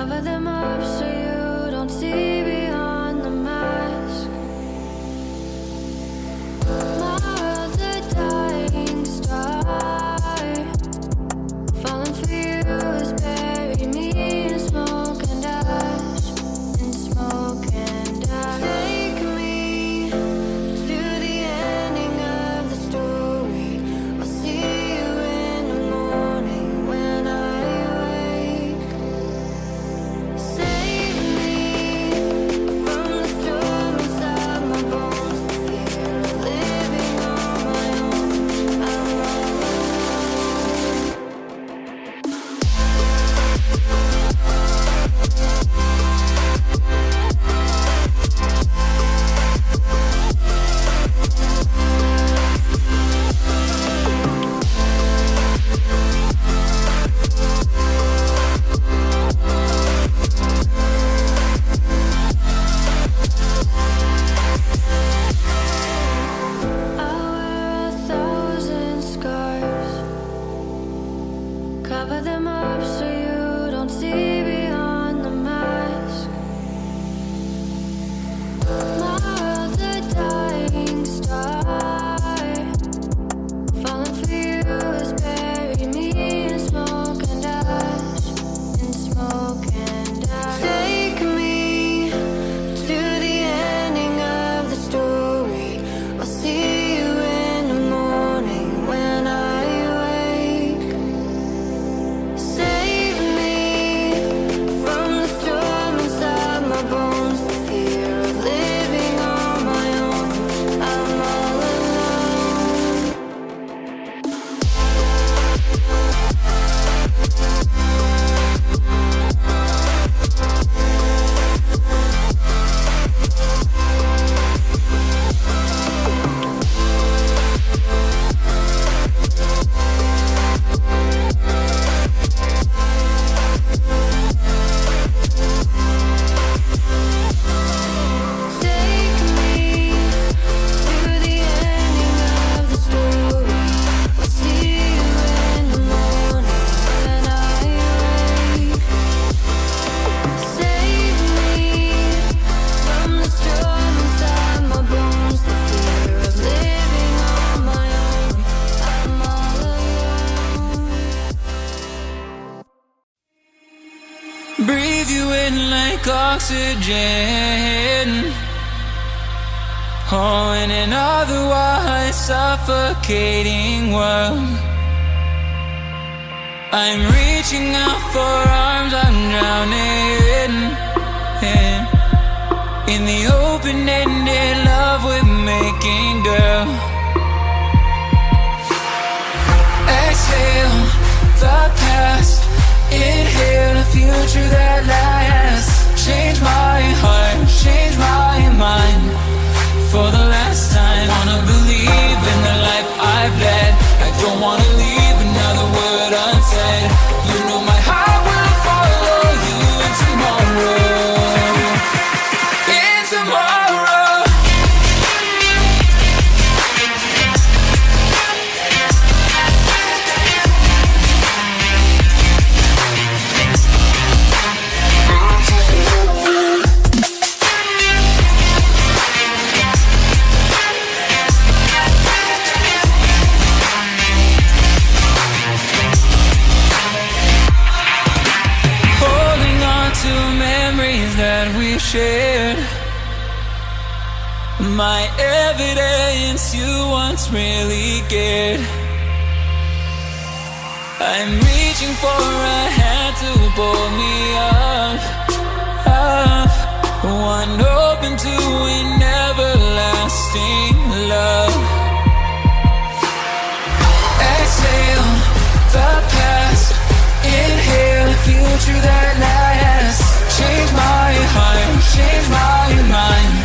Cover them up so you don't see beyond the mask. My world's a dying star. Falling for you has buried me in smoke and ash. In smoke and ash. Take me to the ending of the story. I'll see you in the morning when I wake. Save me from the storm inside my bones. The fear of living on my own. I'm all alone. I wear 1,000 scars. Cover them up so you don't see beyond the mask. My world's a dying star. Falling for you has buried me in smoke and ash. In smoke and ash. Take me to the ending of the story. I'll see you in the morning when I wake. Save me from the storm inside my bones. The fear of living on my own. I'm all alone. Take me to the ending of the story. I'll see you in the morning when I wake. Save me from the storm inside my bones. The fear of living on my own. I'm all alone. Breathe you in like oxygen. Oh, in an otherwise suffocating world, I'm reaching out for arms, I'm drowning in the open-ended love we're making, girl. Exhale the past, inhale a future that lasts. Change my heart, change my mind. For the last time, wanna believe in the life I've led. I don't wanna leave another word unsaid. You know my heart will follow you in tomorrow. In tomorrow. Holding on to memories that we've shared. My evidence you once really cared. I'm reaching for a hand to pull me up, up. One open to an everlasting love. Exhale the past, inhale a future that lasts. Change my heart, change my mind.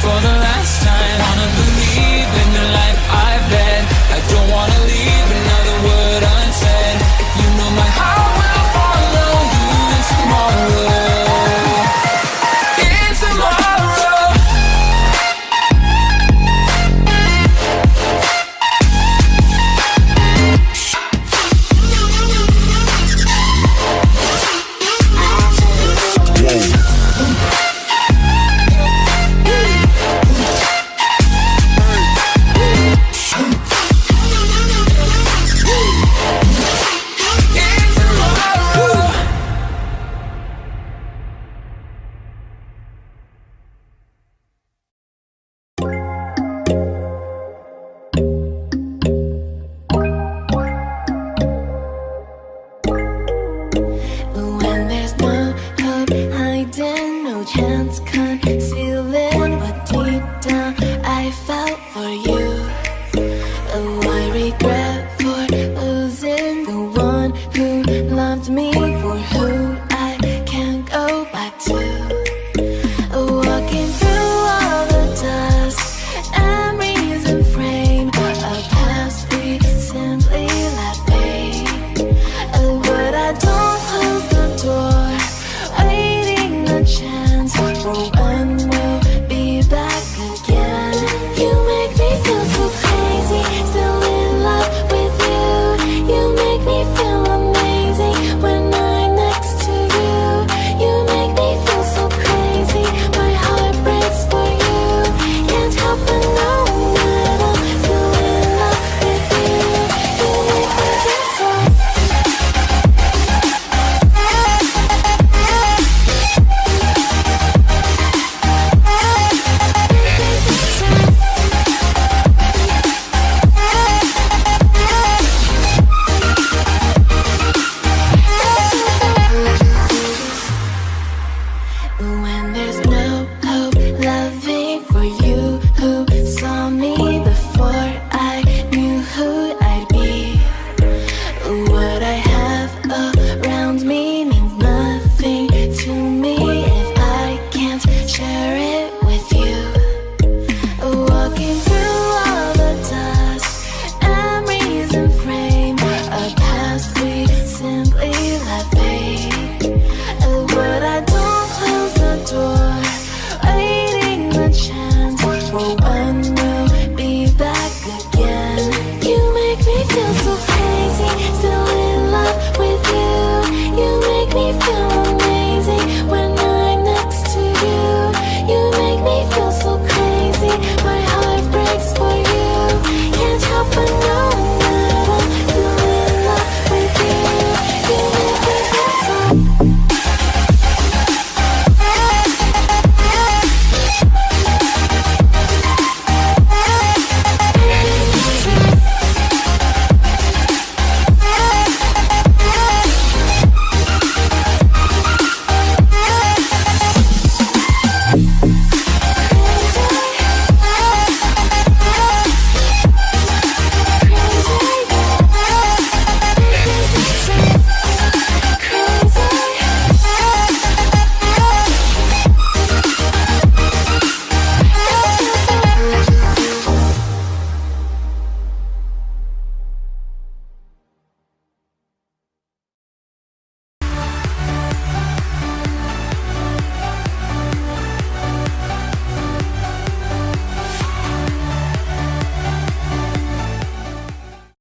For the last time, wanna believe in the life I've led. I don't wanna leave another word unsaid. You know my heart will fall. can't conceal it, but deep down I felt for you. Oh, I regret for losing the one who loved me.